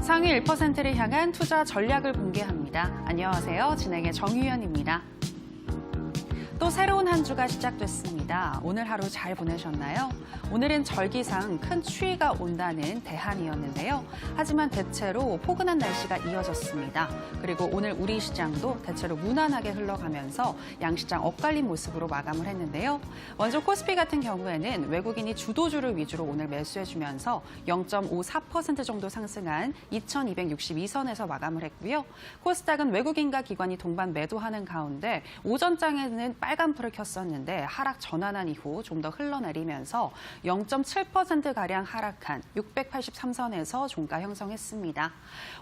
상위 1%를 향한 투자 전략을 공개합니다. 안녕하세요. 진행의 정유현입니다. 또 새로운 한 주가 시작됐습니다. 오늘 하루 잘 보내셨나요? 오늘은 절기상 큰 추위가 온다는 대한이었는데요. 하지만 대체로 포근한 날씨가 이어졌습니다. 그리고 오늘 우리 시장도 대체로 무난하게 흘러가면서 양시장 엇갈린 모습으로 마감을 했는데요. 먼저 코스피 같은 경우에는 외국인이 주도주를 위주로 오늘 매수해주면서 0.54% 정도 상승한 2262선에서 마감을 했고요. 코스닥은 외국인과 기관이 동반 매도하는 가운데 오전장에는 빨간불을 켰었는데 하락 전환한 이후 좀 더 흘러내리면서 0.7%가량 하락한 683선에서 종가 형성했습니다.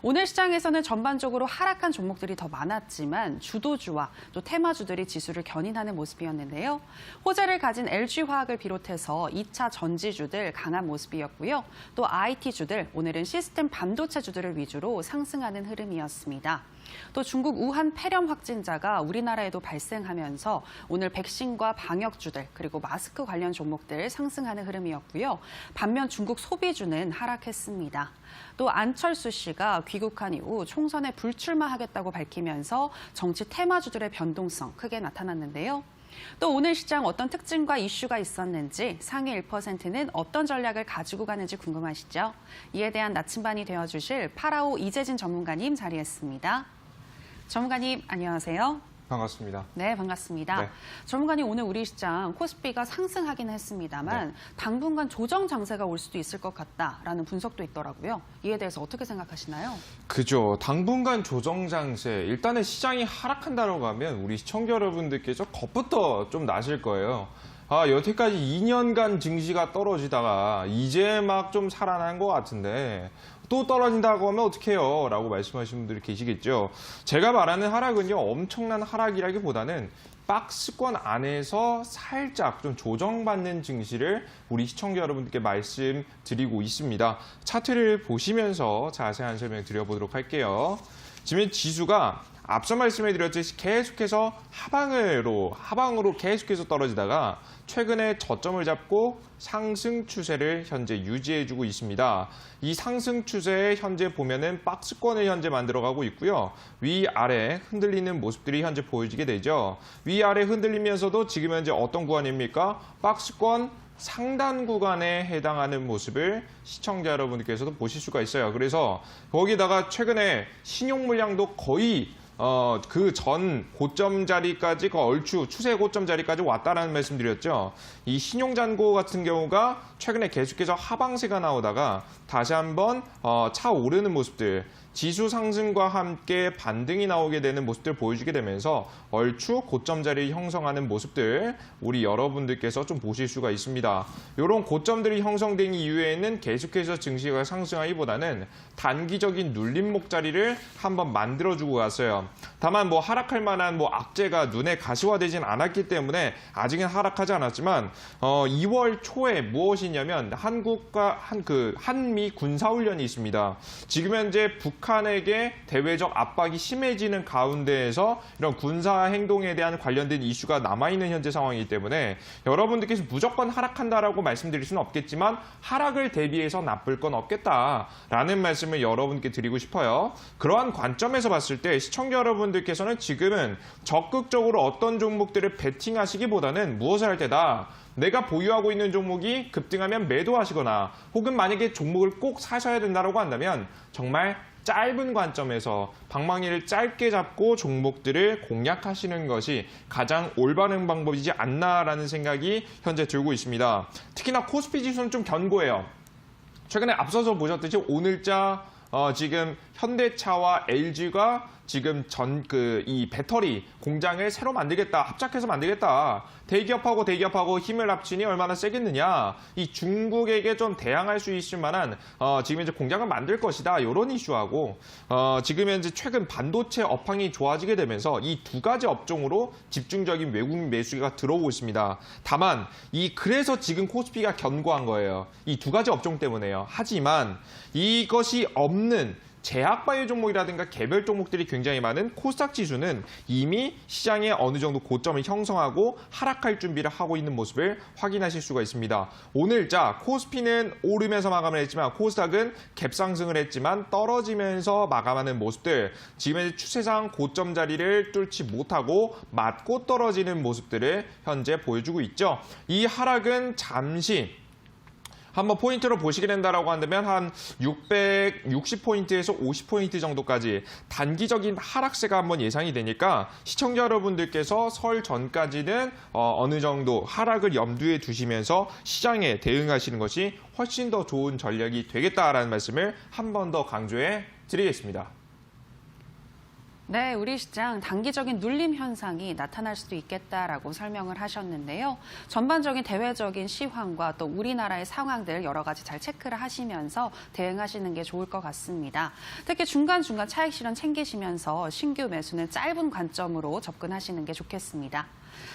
오늘 시장에서는 전반적으로 하락한 종목들이 더 많았지만 주도주와 또 테마주들이 지수를 견인하는 모습이었는데요. 호재를 가진 LG화학을 비롯해서 2차 전지주들 강한 모습이었고요. 또 IT주들, 오늘은 시스템 반도체주들을 위주로 상승하는 흐름이었습니다. 또 중국 우한 폐렴 확진자가 우리나라에도 발생하면서 오늘 백신과 방역주들 그리고 마스크 관련 종목들 상승하는 흐름이었고요. 반면 중국 소비주는 하락했습니다. 또 안철수 씨가 귀국한 이후 총선에 불출마하겠다고 밝히면서 정치 테마주들의 변동성 크게 나타났는데요. 또 오늘 시장 어떤 특징과 이슈가 있었는지 상위 1%는 어떤 전략을 가지고 가는지 궁금하시죠? 이에 대한 나침반이 되어주실 파라오 이재진 전문가님 자리했습니다. 전문가님 안녕하세요. 반갑습니다. 네, 반갑습니다. 네. 전문가님, 오늘 우리 시장 코스피가 상승하긴 했습니다만 당분간 조정 장세가 올 수도 있을 것 같다라는 분석도 있더라고요. 이에 대해서 어떻게 생각하시나요? 그죠. 당분간 조정 장세. 일단은 시장이 하락한다고 하면 우리 시청자 여러분들께서 겁부터 좀 나실 거예요. 여태까지 2년간 증시가 떨어지다가 이제 막 좀 살아난 것 같은데 또 떨어진다고 하면 어떡해요? 라고 말씀하시는 분들이 계시겠죠. 제가 말하는 하락은요, 엄청난 하락이라기보다는 박스권 안에서 살짝 좀 조정받는 증시를 우리 시청자 여러분들께 말씀드리고 있습니다. 차트를 보시면서 자세한 설명 드려보도록 할게요. 지금 지수가 앞서 말씀해드렸듯이 계속해서 하방으로 계속해서 떨어지다가 최근에 저점을 잡고 상승 추세를 현재 유지해주고 있습니다. 이 상승 추세에 현재 보면은 박스권을 현재 만들어가고 있고요. 위아래 흔들리는 모습들이 현재 보여지게 되죠. 위아래 흔들리면서도 지금 현재 어떤 구간입니까? 박스권 상단 구간에 해당하는 모습을 시청자 여러분께서도 보실 수가 있어요. 그래서 거기다가 최근에 신용 물량도 거의 그 전 고점 자리까지 얼추 추세 고점 자리까지 왔다라는 말씀드렸죠. 이 신용잔고 같은 경우가 최근에 계속해서 하방세가 나오다가 다시 한번 차오르는 모습들, 지수 상승과 함께 반등이 나오게 되는 모습들 보여주게 되면서 얼추 고점 자리를 형성하는 모습들 우리 여러분들께서 좀 보실 수가 있습니다. 이런 고점들이 형성된 이후에는 계속해서 증시가 상승하기보다는 단기적인 눌림목 자리를 한번 만들어주고 갔어요. 다만 하락할 만한 악재가 눈에 가시화되진 않았기 때문에 아직은 하락하지 않았지만 2월 초에 무엇이냐면 한미 군사훈련이 있습니다. 지금 현재 북한에게 대외적 압박이 심해지는 가운데에서 이런 군사 행동에 대한 관련된 이슈가 남아있는 현재 상황이기 때문에 여러분들께서 무조건 하락한다라고 말씀드릴 수는 없겠지만 하락을 대비해서 나쁠 건 없겠다라는 말씀을 여러분께 드리고 싶어요. 그러한 관점에서 봤을 때 시청자 여러분들께서는 지금은 적극적으로 어떤 종목들을 베팅하시기보다는 무엇을 할 때다. 내가 보유하고 있는 종목이 급등하면 매도하시거나 혹은 만약에 종목을 꼭 사셔야 된다고 한다면 정말 짧은 관점에서 방망이를 짧게 잡고 종목들을 공략하시는 것이 가장 올바른 방법이지 않나라는 생각이 현재 들고 있습니다. 특히나 코스피 지수는 좀 견고해요. 최근에 앞서서 보셨듯이 오늘자 지금 현대차와 LG가 지금 이 배터리 공장을 새로 만들겠다, 합작해서 만들겠다. 대기업하고 힘을 합치니 얼마나 세겠느냐. 이 중국에게 좀 대항할 수 있을 만한 지금 이제 공장을 만들 것이다. 이런 이슈하고 지금 현재 최근 반도체 업황이 좋아지게 되면서 이 두 가지 업종으로 집중적인 외국인 매수가 들어오고 있습니다. 다만 그래서 지금 코스피가 견고한 거예요. 이 두 가지 업종 때문에요. 하지만 이것이 없는 제약바이오 종목이라든가 개별 종목들이 굉장히 많은 코스닥 지수는 이미 시장에 어느 정도 고점을 형성하고 하락할 준비를 하고 있는 모습을 확인하실 수가 있습니다. 오늘자 코스피는 오르면서 마감을 했지만 코스닥은 갭상승을 했지만 떨어지면서 마감하는 모습들, 지금의 추세상 고점 자리를 뚫지 못하고 맞고 떨어지는 모습들을 현재 보여주고 있죠. 이 하락은 잠시 한번 포인트로 보시게 된다라고 한다면 한 660포인트에서 50포인트 정도까지 단기적인 하락세가 한번 예상이 되니까 시청자 여러분들께서 설 전까지는 어느 정도 하락을 염두에 두시면서 시장에 대응하시는 것이 훨씬 더 좋은 전략이 되겠다라는 말씀을 한 번 더 강조해 드리겠습니다. 네, 우리 시장 단기적인 눌림 현상이 나타날 수도 있겠다라고 설명을 하셨는데요. 전반적인 대외적인 시황과 또 우리나라의 상황들 여러 가지 잘 체크를 하시면서 대응하시는 게 좋을 것 같습니다. 특히 중간중간 차익 실현 챙기시면서 신규 매수는 짧은 관점으로 접근하시는 게 좋겠습니다.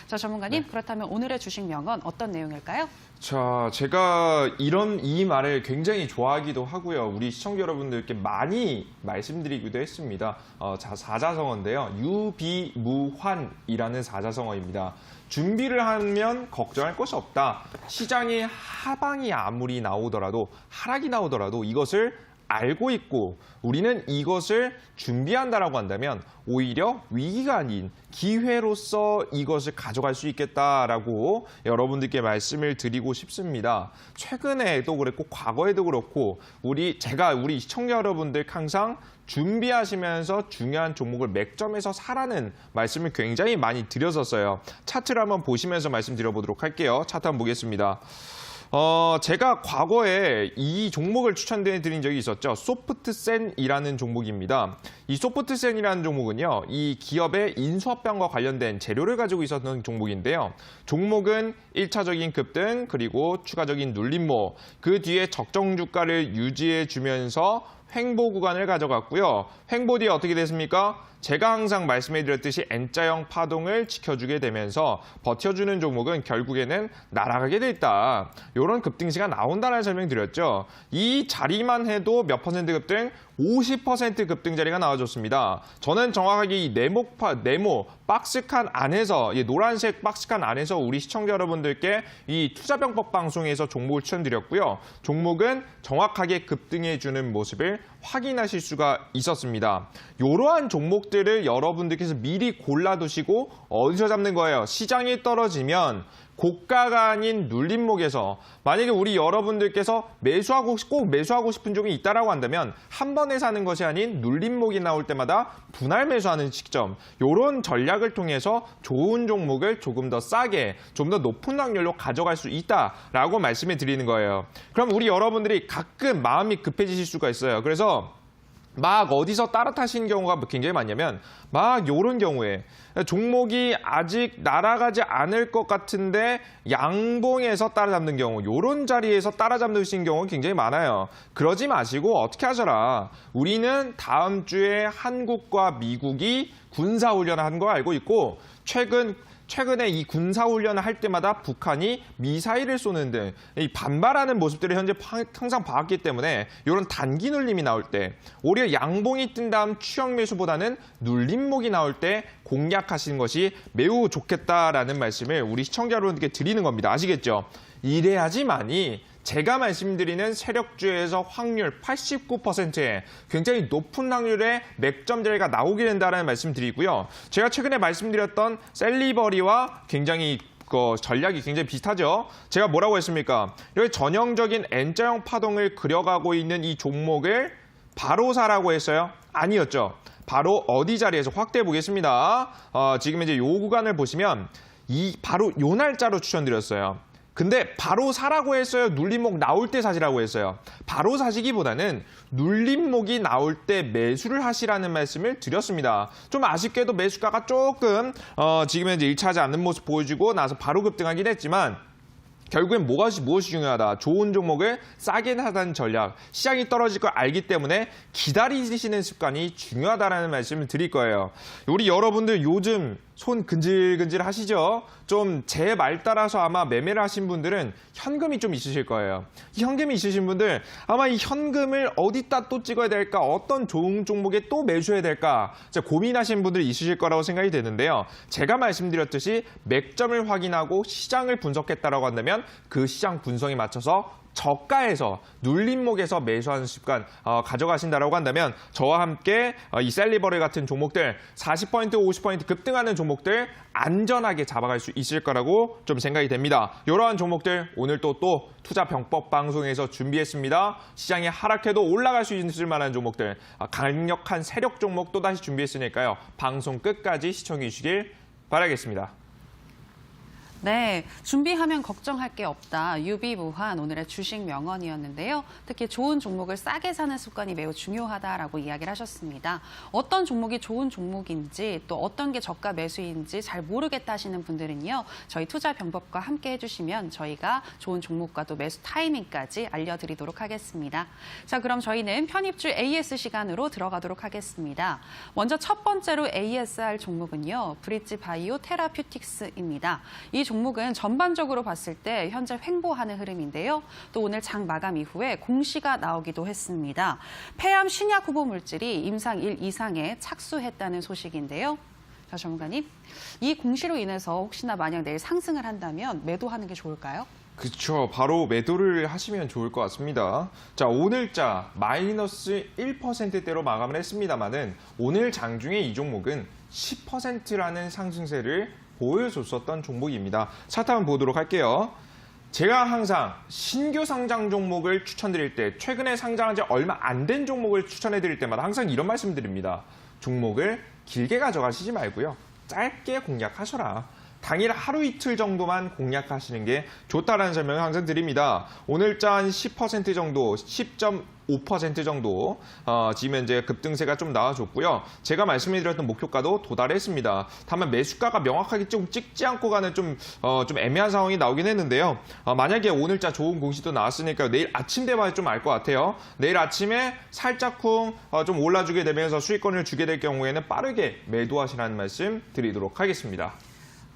자, 전문가님, 그렇다면 오늘의 주식 명언 어떤 내용일까요? 자, 제가 이 말을 굉장히 좋아하기도 하고요. 우리 시청자 여러분들께 많이 말씀드리기도 했습니다. 사자성어인데요. 유비무환이라는 사자성어입니다. 준비를 하면 걱정할 것이 없다. 시장의 하방이 아무리 나오더라도, 하락이 나오더라도 이것을 알고 있고 우리는 이것을 준비한다라고 한다면 오히려 위기가 아닌 기회로서 이것을 가져갈 수 있겠다라고 여러분들께 말씀을 드리고 싶습니다. 최근에도 그랬고 과거에도 그렇고 제가 우리 시청자 여러분들 항상 준비하시면서 중요한 종목을 맥점에서 사라는 말씀을 굉장히 많이 드렸었어요. 차트를 한번 보시면서 말씀드려보도록 할게요. 차트 한번 보겠습니다. 제가 과거에 이 종목을 추천드린 적이 있었죠. 소프트센이라는 종목입니다. 이 소프트센이라는 종목은요, 이 기업의 인수합병과 관련된 재료를 가지고 있었던 종목인데요. 종목은 1차적인 급등, 그리고 추가적인 눌림목, 그 뒤에 적정 주가를 유지해 주면서 횡보 구간을 가져갔고요. 횡보 뒤에 어떻게 됐습니까? 제가 항상 말씀해드렸듯이 N자형 파동을 지켜주게 되면서 버텨주는 종목은 결국에는 날아가게 돼 있다. 이런 급등시가 나온다는 설명드렸죠. 이 자리만 해도 몇 퍼센트 급등? 50% 급등 자리가 나와줬습니다. 저는 정확하게 이 네모 박스칸 안에서, 노란색 박스칸 안에서 우리 시청자 여러분들께 이 투자병법 방송에서 종목을 추천드렸고요. 종목은 정확하게 급등해주는 모습을 확인하실 수가 있었습니다. 이러한 종목들을 여러분들께서 미리 골라두시고 어디서 잡는 거예요? 시장이 떨어지면 고가가 아닌 눌림목에서, 만약에 우리 여러분들께서 꼭 매수하고 싶은 종이 있다라고 한다면 한 번에 사는 것이 아닌 눌림목이 나올 때마다 분할 매수하는 시점, 이런 전략을 통해서 좋은 종목을 조금 더 싸게, 좀 더 높은 확률로 가져갈 수 있다라고 말씀해 드리는 거예요. 그럼 우리 여러분들이 가끔 마음이 급해지실 수가 있어요. 그래서 막 어디서 따라 타시는 경우가 굉장히 많냐면 막 이런 경우에 종목이 아직 날아가지 않을 것 같은데 양봉에서 따라잡는 경우, 이런 자리에서 따라잡으시는 경우가 굉장히 많아요. 그러지 마시고 어떻게 하셔라. 우리는 다음 주에 한국과 미국이 군사훈련을 한 거 알고 있고 최근에 이 군사훈련을 할 때마다 북한이 미사일을 쏘는 등 이 반발하는 모습들을 현재 항상 봐왔기 때문에 이런 단기 눌림이 나올 때, 오히려 양봉이 뜬 다음 추격 매수보다는 눌림목이 나올 때 공략하시는 것이 매우 좋겠다라는 말씀을 우리 시청자 여러분들께 드리는 겁니다. 아시겠죠? 이래야지만이 제가 말씀드리는 세력주에서 확률 89%의 굉장히 높은 확률의 맥점 자리가 나오게 된다는 말씀 드리고요. 제가 최근에 말씀드렸던 셀리버리와 굉장히 전략이 굉장히 비슷하죠. 제가 뭐라고 했습니까? 여기 전형적인 N자형 파동을 그려가고 있는 이 종목을 바로 사라고 했어요? 아니었죠. 바로 어디 자리에서 확대해 보겠습니다. 지금 이제 요 구간을 보시면 바로 요 날짜로 추천드렸어요. 근데 바로 사라고 했어요? 눌림목 나올 때 사시라고 했어요? 바로 사시기보다는 눌림목이 나올 때 매수를 하시라는 말씀을 드렸습니다. 좀 아쉽게도 매수가가 조금 지금은 이제 일치하지 않는 모습 보여주고 나서 바로 급등하긴 했지만 결국엔 무엇이 중요하다. 좋은 종목을 싸게 사는 전략. 시장이 떨어질 걸 알기 때문에 기다리시는 습관이 중요하다는 말씀을 드릴 거예요. 우리 여러분들 요즘 손 근질근질 하시죠? 좀 제 말 따라서 아마 매매를 하신 분들은 현금이 좀 있으실 거예요. 이 현금이 있으신 분들 아마 이 현금을 어디다 또 찍어야 될까? 어떤 좋은 종목에 또 매수해야 될까? 고민하시는 분들이 있으실 거라고 생각이 되는데요. 제가 말씀드렸듯이 맥점을 확인하고 시장을 분석했다라고 한다면 그 시장 분석에 맞춰서 저가에서 눌림목에서 매수하는 습관 가져가신다라고 한다면 저와 함께 이 셀리버리 같은 종목들 40% 50% 급등하는 종목들 안전하게 잡아갈 수 있을 거라고 좀 생각이 됩니다. 이러한 종목들 오늘 또 투자 병법 방송에서 준비했습니다. 시장이 하락해도 올라갈 수 있을 만한 종목들 강력한 세력 종목 또다시 준비했으니까요. 방송 끝까지 시청해 주시길 바라겠습니다. 네, 준비하면 걱정할 게 없다. 유비무환 오늘의 주식 명언이었는데요. 특히 좋은 종목을 싸게 사는 습관이 매우 중요하다라고 이야기를 하셨습니다. 어떤 종목이 좋은 종목인지 또 어떤 게 저가 매수인지 잘 모르겠다 하시는 분들은요. 저희 투자 병법과 함께 해주시면 저희가 좋은 종목과 또 매수 타이밍까지 알려드리도록 하겠습니다. 자, 그럼 저희는 편입주 AS 시간으로 들어가도록 하겠습니다. 먼저 첫 번째로 ASR 종목은요. 브릿지 바이오 테라퓨틱스입니다. 이 종목은 전반적으로 봤을 때 현재 횡보하는 흐름인데요. 또 오늘 장 마감 이후에 공시가 나오기도 했습니다. 폐암 신약 후보 물질이 임상 1 이상에 착수했다는 소식인데요. 자, 전문가님, 이 공시로 인해서 혹시나 만약 내일 상승을 한다면 매도하는 게 좋을까요? 그렇죠. 바로 매도를 하시면 좋을 것 같습니다. 자, 오늘자 마이너스 1%대로 마감을 했습니다만은 오늘 장중에 이 종목은 10%라는 상승세를 보여줬었던 종목입니다. 차트 한번 보도록 할게요. 제가 항상 신규 상장 종목을 추천드릴 때 최근에 상장한 지 얼마 안 된 종목을 추천해드릴 때마다 항상 이런 말씀드립니다. 종목을 길게 가져가시지 말고요. 짧게 공략하셔라. 당일 하루 이틀 정도만 공략하시는 게 좋다라는 설명을 항상 드립니다. 오늘자 한 10% 정도, 10.5% 정도 지금 현재 급등세가 좀 나와줬고요. 제가 말씀드렸던 목표가도 도달했습니다. 다만 매수가가 명확하게 좀 찍지 않고 가는 좀 애매한 상황이 나오긴 했는데요. 만약에 오늘자 좋은 공시도 나왔으니까 내일 아침 되면 좀 알 것 같아요. 내일 아침에 살짝쿵 좀 올라주게 되면서 수익권을 주게 될 경우에는 빠르게 매도하시라는 말씀 드리도록 하겠습니다.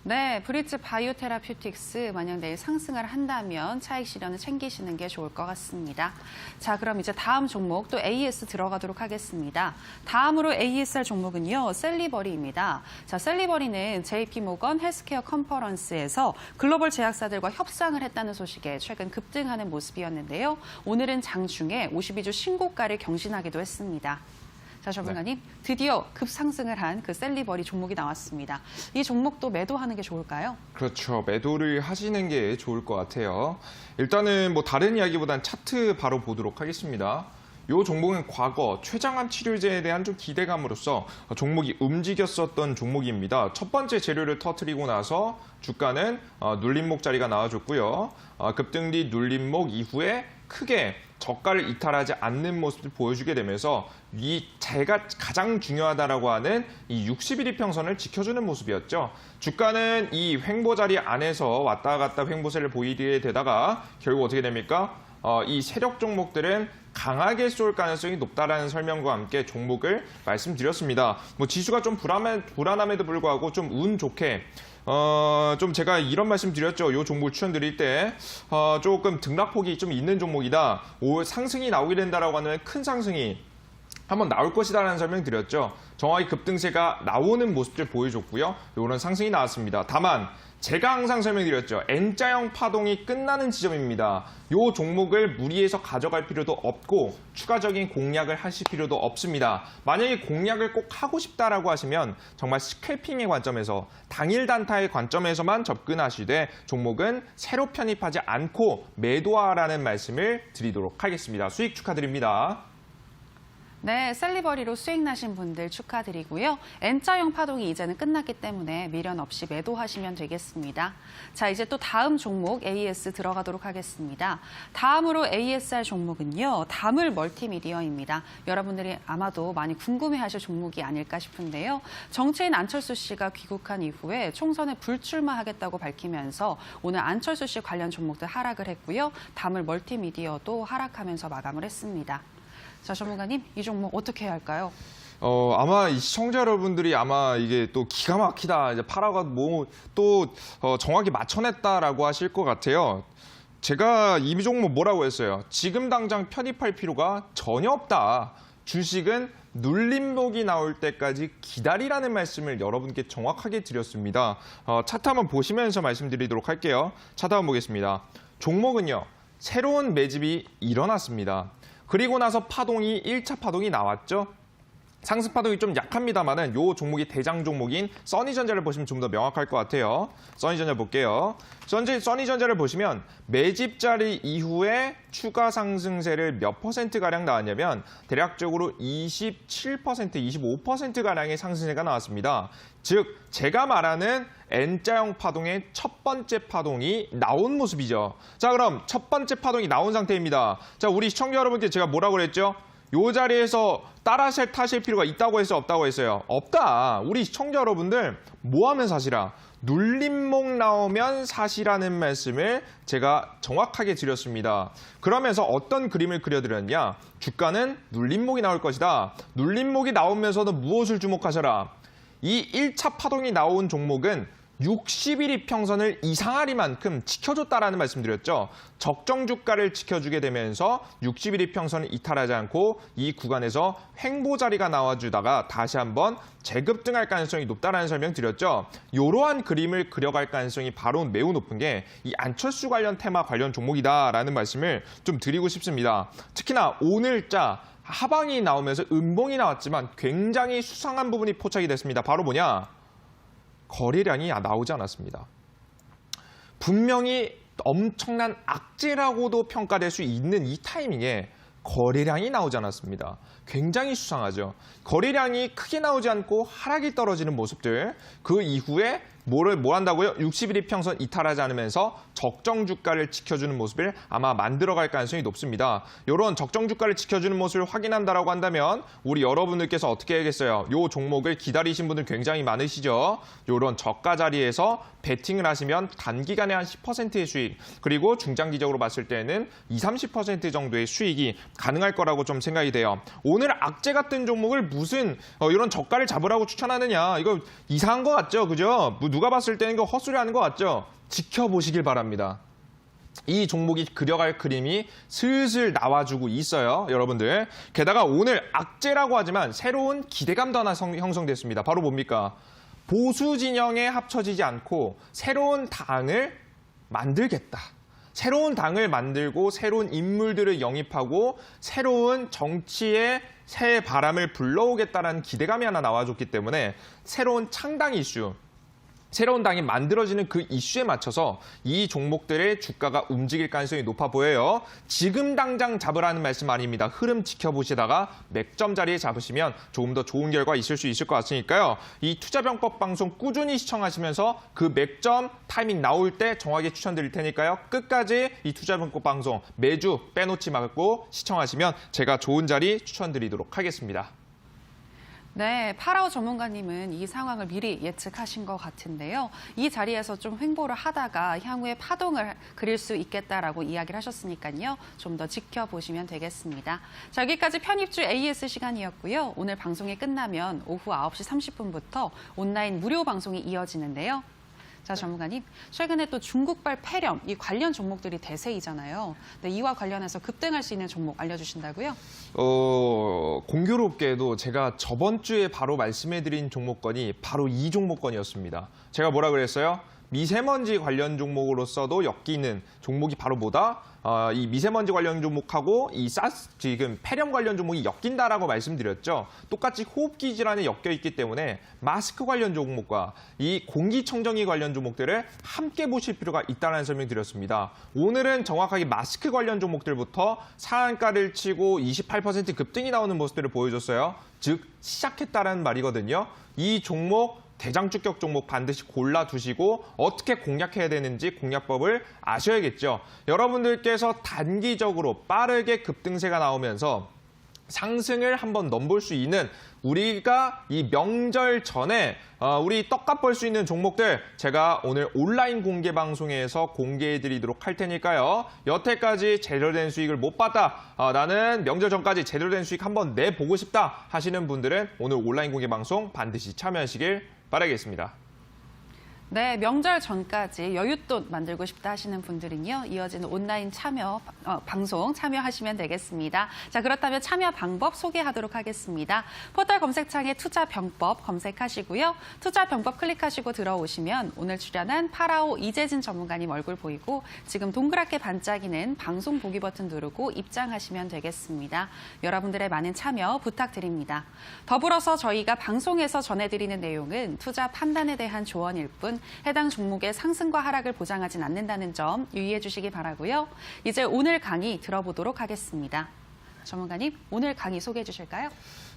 네, 브릿지 바이오 테라퓨틱스 만약 내일 상승을 한다면 차익 실현을 챙기시는 게 좋을 것 같습니다. 자, 그럼 이제 다음 종목 또 AS 들어가도록 하겠습니다. 다음으로 ASR 종목은요, 셀리버리입니다. 자, 셀리버리는 JP모건 헬스케어 컨퍼런스에서 글로벌 제약사들과 협상을 했다는 소식에 최근 급등하는 모습이었는데요. 오늘은 장중에 52주 신고가를 경신하기도 했습니다. 자, 전문가님, 드디어 급상승을 한 그 셀리버리 종목이 나왔습니다. 이 종목도 매도하는 게 좋을까요? 그렇죠. 매도를 하시는 게 좋을 것 같아요. 일단은 뭐 다른 이야기보단 차트 바로 보도록 하겠습니다. 이 종목은 과거 췌장암 치료제에 대한 좀 기대감으로써 종목이 움직였었던 종목입니다. 첫 번째 재료를 터뜨리고 나서 주가는 눌림목 자리가 나와줬고요. 급등 뒤 눌림목 이후에 크게 저가를 이탈하지 않는 모습을 보여주게 되면서 제가 가장 중요하다라고 하는 이 60일 이평선을 지켜주는 모습이었죠. 주가는 이 횡보 자리 안에서 왔다 갔다 횡보세를 보이게 되다가 결국 어떻게 됩니까? 이 세력 종목들은 강하게 쏠 가능성이 높다라는 설명과 함께 종목을 말씀드렸습니다. 뭐 지수가 좀 불안함에도 불구하고 좀 운 좋게 좀 제가 이런 말씀 드렸죠. 이 종목을 추천드릴 때 조금 등락폭이 좀 있는 종목이다. 상승이 나오게 된다라고 하는 큰 상승이 한번 나올 것이다라는 설명 드렸죠. 정확히 급등세가 나오는 모습을 보여줬고요. 이런 상승이 나왔습니다. 다만 제가 항상 설명드렸죠. N자형 파동이 끝나는 지점입니다. 이 종목을 무리해서 가져갈 필요도 없고 추가적인 공략을 하실 필요도 없습니다. 만약에 공략을 꼭 하고 싶다라고 하시면 정말 스캘핑의 관점에서 당일 단타의 관점에서만 접근하시되 종목은 새로 편입하지 않고 매도하라는 말씀을 드리도록 하겠습니다. 수익 축하드립니다. 네, 셀리버리로 수익 나신 분들 축하드리고요. N자형 파동이 이제는 끝났기 때문에 미련 없이 매도하시면 되겠습니다. 자, 이제 또 다음 종목 AS 들어가도록 하겠습니다. 다음으로 ASR 종목은요, 다물 멀티미디어입니다. 여러분들이 아마도 많이 궁금해하실 종목이 아닐까 싶은데요. 정치인 안철수 씨가 귀국한 이후에 총선에 불출마하겠다고 밝히면서 오늘 안철수 씨 관련 종목들 하락을 했고요. 다물 멀티미디어도 하락하면서 마감을 했습니다. 자, 전문가님, 이 종목 어떻게 해야 할까요? 아마 이 시청자 여러분들이 아마 이게 또 기가 막히다, 이제 파라가 또 정확히 맞춰냈다라고 하실 것 같아요. 제가 이 종목 뭐라고 했어요? 지금 당장 편입할 필요가 전혀 없다. 주식은 눌림목이 나올 때까지 기다리라는 말씀을 여러분께 정확하게 드렸습니다. 차트 한번 보시면서 말씀드리도록 할게요. 차트 한번 보겠습니다. 종목은요, 새로운 매집이 일어났습니다. 그리고 나서 파동이 1차 파동이 나왔죠. 상승 파동이 좀 약합니다만은 요 종목이 대장 종목인 써니전자를 보시면 좀 더 명확할 것 같아요. 써니전자 볼게요. 써니전자를 보시면 매집 자리 이후에 추가 상승세를 몇 %가량 나왔냐면 대략적으로 27%, 25%가량의 상승세가 나왔습니다. 즉 제가 말하는 N자형 파동의 첫 번째 파동이 나온 모습이죠. 자, 그럼 첫 번째 파동이 나온 상태입니다. 자, 우리 시청자 여러분께 제가 뭐라고 그랬죠? 요 자리에서 따라 타실 필요가 있다고 했어요, 없다고 했어요? 없다. 우리 시청자 여러분들 뭐 하면 사시라? 눌림목 나오면 사시라는 말씀을 제가 정확하게 드렸습니다. 그러면서 어떤 그림을 그려드렸냐? 주가는 눌림목이 나올 것이다. 눌림목이 나오면서도 무엇을 주목하셔라? 이 1차 파동이 나온 종목은 60일 이평선을 이상하리만큼 지켜줬다라는 말씀드렸죠. 적정 주가를 지켜주게 되면서 60일 이평선을 이탈하지 않고 이 구간에서 횡보 자리가 나와주다가 다시 한번 재급등할 가능성이 높다라는 설명 드렸죠. 이러한 그림을 그려갈 가능성이 바로 매우 높은 게 이 안철수 관련 테마 관련 종목이다라는 말씀을 좀 드리고 싶습니다. 특히나 오늘자 하방이 나오면서 음봉이 나왔지만 굉장히 수상한 부분이 포착이 됐습니다. 바로 뭐냐? 거래량이 나오지 않았습니다. 분명히 엄청난 악재라고도 평가될 수 있는 이 타이밍에 거래량이 나오지 않았습니다. 굉장히 수상하죠. 거래량이 크게 나오지 않고 하락이 떨어지는 모습들, 그 이후에 뭘 한다고요? 60일 이평선 이탈하지 않으면서 적정 주가를 지켜주는 모습을 아마 만들어갈 가능성이 높습니다. 이런 적정 주가를 지켜주는 모습을 확인한다라고 한다면 우리 여러분들께서 어떻게 해야겠어요? 이 종목을 기다리신 분들 굉장히 많으시죠? 이런 저가 자리에서 베팅을 하시면 단기간에 한 10%의 수익, 그리고 중장기적으로 봤을 때는 20, 30% 정도의 수익이 가능할 거라고 좀 생각이 돼요. 오늘 악재 같은 종목을 무슨 이런 저가를 잡으라고 추천하느냐? 이거 이상한 것 같죠? 그죠? 누가 봤을 때는 이거 헛소리 하는 것 같죠? 지켜보시길 바랍니다. 이 종목이 그려갈 그림이 슬슬 나와주고 있어요, 여러분들. 게다가 오늘 악재라고 하지만 새로운 기대감도 하나 형성됐습니다. 바로 뭡니까? 보수 진영에 합쳐지지 않고 새로운 당을 만들겠다. 새로운 당을 만들고 새로운 인물들을 영입하고 새로운 정치의 새 바람을 불러오겠다는 기대감이 하나 나와줬기 때문에 새로운 창당 이슈, 새로운 당이 만들어지는 그 이슈에 맞춰서 이 종목들의 주가가 움직일 가능성이 높아 보여요. 지금 당장 잡으라는 말씀 아닙니다. 흐름 지켜보시다가 맥점 자리에 잡으시면 조금 더 좋은 결과 있을 수 있을 것 같으니까요. 이 투자병법 방송 꾸준히 시청하시면서 그 맥점 타이밍 나올 때 정확하게 추천드릴 테니까요. 끝까지 이 투자병법 방송 매주 빼놓지 말고 시청하시면 제가 좋은 자리 추천드리도록 하겠습니다. 네, 파라오 전문가님은 이 상황을 미리 예측하신 것 같은데요. 이 자리에서 좀 횡보를 하다가 향후에 파동을 그릴 수 있겠다라고 이야기를 하셨으니까요. 좀 더 지켜보시면 되겠습니다. 자, 여기까지 편입주 AS 시간이었고요. 오늘 방송이 끝나면 오후 9시 30분부터 온라인 무료 방송이 이어지는데요. 자, 전문가님, 최근에 또 중국발 폐렴, 이 관련 종목들이 대세이잖아요. 네, 이와 관련해서 급등할 수 있는 종목 알려주신다고요? 공교롭게도 제가 저번 주에 바로 말씀해드린 종목권이 바로 이 종목권이었습니다. 제가 뭐라 그랬어요? 미세먼지 관련 종목으로서도 엮이는 종목이 바로 뭐다? 이 미세먼지 관련 종목하고 이 지금 폐렴 관련 종목이 엮인다라고 말씀드렸죠. 똑같이 호흡기 질환에 엮여 있기 때문에 마스크 관련 종목과 이 공기청정기 관련 종목들을 함께 보실 필요가 있다는 설명 드렸습니다. 오늘은 정확하게 마스크 관련 종목들부터 상한가를 치고 28% 급등이 나오는 모습들을 보여줬어요. 즉 시작했다는 말이거든요. 이 종목 대장 주격 종목 반드시 골라두시고 어떻게 공략해야 되는지 공략법을 아셔야겠죠. 여러분들께서 단기적으로 빠르게 급등세가 나오면서 상승을 한번 넘볼 수 있는 우리가 이 명절 전에 우리 떡값 벌 수 있는 종목들 제가 오늘 온라인 공개 방송에서 공개해드리도록 할 테니까요. 여태까지 제대로 된 수익을 못 봤다. 나는 명절 전까지 제대로 된 수익 한번 내보고 싶다 하시는 분들은 오늘 온라인 공개 방송 반드시 참여하시길 바라겠습니다. 네, 명절 전까지 여윳돈 만들고 싶다 하시는 분들은요, 이어지는 온라인 방송 참여하시면 되겠습니다. 자, 그렇다면 참여 방법 소개하도록 하겠습니다. 포털 검색창에 투자병법 검색하시고요. 투자병법 클릭하시고 들어오시면 오늘 출연한 파라오 이재진 전문가님 얼굴 보이고 지금 동그랗게 반짝이는 방송 보기 버튼 누르고 입장하시면 되겠습니다. 여러분들의 많은 참여 부탁드립니다. 더불어서 저희가 방송에서 전해드리는 내용은 투자 판단에 대한 조언일 뿐 해당 종목의 상승과 하락을 보장하진 않는다는 점 유의해 주시기 바라고요. 이제 오늘 강의 들어보도록 하겠습니다. 전문가님, 오늘 강의 소개해 주실까요?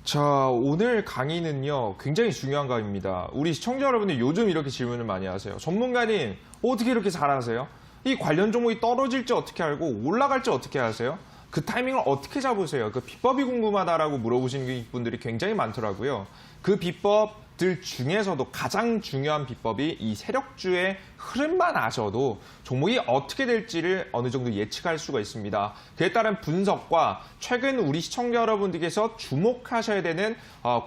자, 오늘 강의는요, 굉장히 중요한 강의입니다. 우리 시청자 여러분들 요즘 이렇게 질문을 많이 하세요. 전문가님, 어떻게 이렇게 잘하세요? 이 관련 종목이 떨어질지 어떻게 알고 올라갈지 어떻게 아세요? 그 타이밍을 어떻게 잡으세요? 그 비법이 궁금하다라고 물어보시는 분들이 굉장히 많더라고요. 그 비법들 중에서도 가장 중요한 비법이 이 세력주의 흐름만 아셔도 종목이 어떻게 될지를 어느 정도 예측할 수가 있습니다. 그에 따른 분석과 최근 우리 시청자 여러분들께서 주목하셔야 되는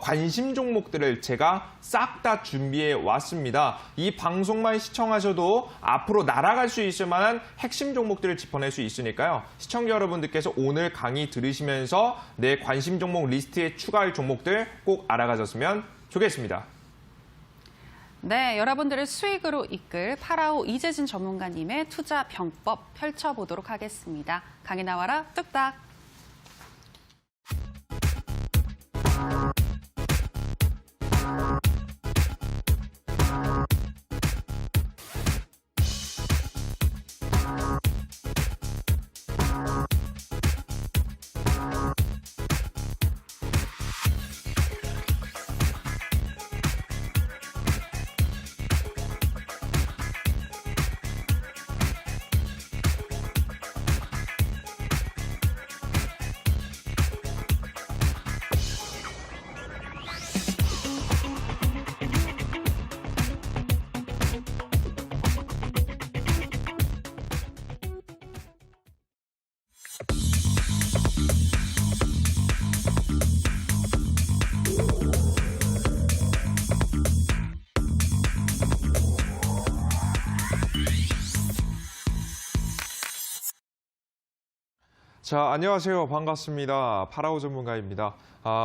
관심 종목들을 제가 싹 다 준비해 왔습니다. 이 방송만 시청하셔도 앞으로 날아갈 수 있을 만한 핵심 종목들을 짚어낼 수 있으니까요. 시청자 여러분들께서 오늘 강의 들으시면서 내 관심 종목 리스트에 추가할 종목들 꼭 알아가셨으면 좋겠습니다. 네, 여러분들을 수익으로 이끌 파라오 이재진 전문가님의 투자 병법 펼쳐보도록 하겠습니다. 강의 나와라 뚝딱. 자, 안녕하세요. 반갑습니다. 파라오 전문가입니다.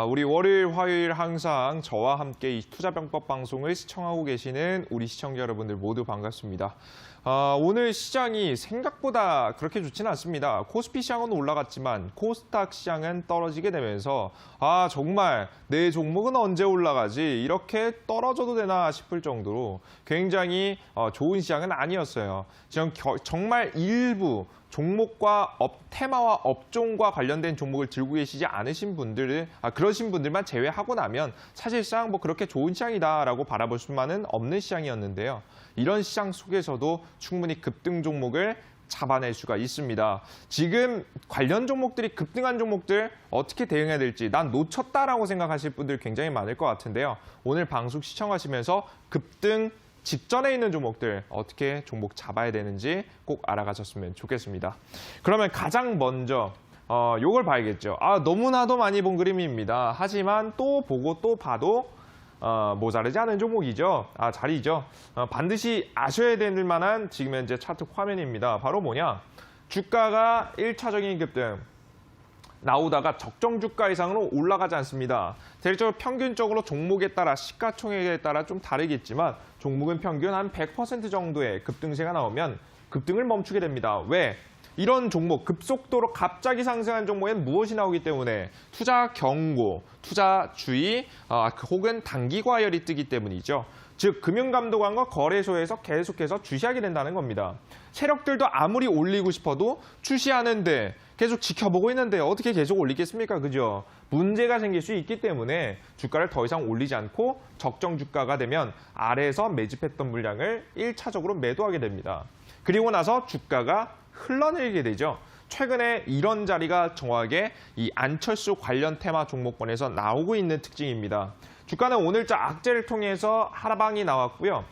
우리 월요일, 화요일 항상 저와 함께 이 투자병법 방송을 시청하고 계시는 우리 시청자 여러분들 모두 반갑습니다. 오늘 시장이 생각보다 그렇게 좋지는 않습니다. 코스피 시장은 올라갔지만 코스닥 시장은 떨어지게 되면서 정말 내 종목은 언제 올라가지? 이렇게 떨어져도 되나 싶을 정도로 굉장히 좋은 시장은 아니었어요. 지금 정말 일부 종목과 테마와 업종과 관련된 종목을 들고 계시지 않으신 분들은 그러신 분들만 제외하고 나면 사실상 뭐 그렇게 좋은 시장이다라고 바라볼 수만은 없는 시장이었는데요. 이런 시장 속에서도 충분히 급등 종목을 잡아낼 수가 있습니다. 지금 관련 종목들이 급등한 종목들 어떻게 대응해야 될지 난 놓쳤다라고 생각하실 분들 굉장히 많을 것 같은데요. 오늘 방송 시청하시면서 급등 직전에 있는 종목들 어떻게 종목 잡아야 되는지 꼭 알아가셨으면 좋겠습니다. 그러면 가장 먼저 요걸 봐야겠죠. 너무나도 많이 본 그림입니다. 하지만 또 보고 또 봐도 모자르지 않은 종목이죠. 자리죠. 반드시 아셔야 될 만한 지금 현재 차트 화면입니다. 바로 뭐냐? 주가가 1차적인 급등. 나오다가 적정 주가 이상으로 올라가지 않습니다. 대략적으로 평균적으로 종목에 따라 시가총액에 따라 좀 다르겠지만 종목은 평균 한 100% 정도의 급등세가 나오면 급등을 멈추게 됩니다. 왜? 이런 종목, 급속도로 갑자기 상승한 종목엔 무엇이 나오기 때문에 투자 경고, 투자 주의, 혹은 단기 과열이 뜨기 때문이죠. 즉 금융감독원과 거래소에서 계속해서 주시하게 된다는 겁니다. 세력들도 아무리 올리고 싶어도 주시하는데 계속 지켜보고 있는데 어떻게 계속 올리겠습니까? 그죠? 문제가 생길 수 있기 때문에 주가를 더 이상 올리지 않고 적정 주가가 되면 아래에서 매집했던 물량을 1차적으로 매도하게 됩니다. 그리고 나서 주가가 흘러내리게 되죠. 최근에 이런 자리가 정확하게 이 안철수 관련 테마 종목권에서 나오고 있는 특징입니다. 주가는 오늘자 악재를 통해서 하방이 나왔고요.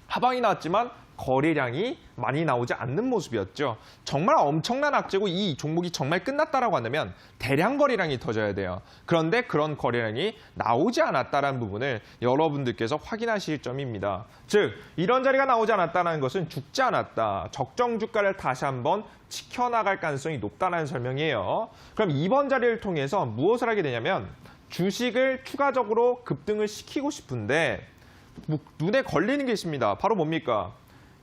하방이 나왔지만 거래량이 많이 나오지 않는 모습이었죠. 정말 엄청난 악재고 이 종목이 정말 끝났다라고 한다면 대량 거래량이 터져야 돼요. 그런데 그런 거래량이 나오지 않았다는 부분을 여러분들께서 확인하실 점입니다. 즉 이런 자리가 나오지 않았다는 것은 죽지 않았다. 적정 주가를 다시 한번 지켜나갈 가능성이 높다는 설명이에요. 그럼 이번 자리를 통해서 무엇을 하게 되냐면 주식을 추가적으로 급등을 시키고 싶은데 눈에 걸리는 게 있습니다. 바로 뭡니까?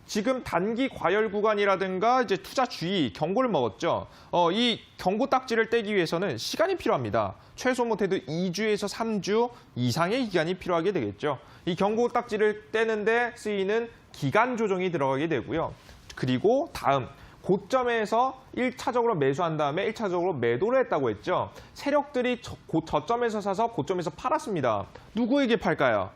지금 단기 과열 구간이라든가 이제 투자 주의 경고를 먹었죠. 이 경고 딱지를 떼기 위해서는 시간이 필요합니다. 최소 못해도 2주에서 3주 이상의 기간이 필요하게 되겠죠. 이 경고 딱지를 떼는데 쓰이는 기간 조정이 들어가게 되고요. 그리고 다음 고점에서 1차적으로 매수한 다음에 1차적으로 매도를 했다고 했죠. 세력들이 저점에서 사서 고점에서 팔았습니다. 누구에게 팔까요?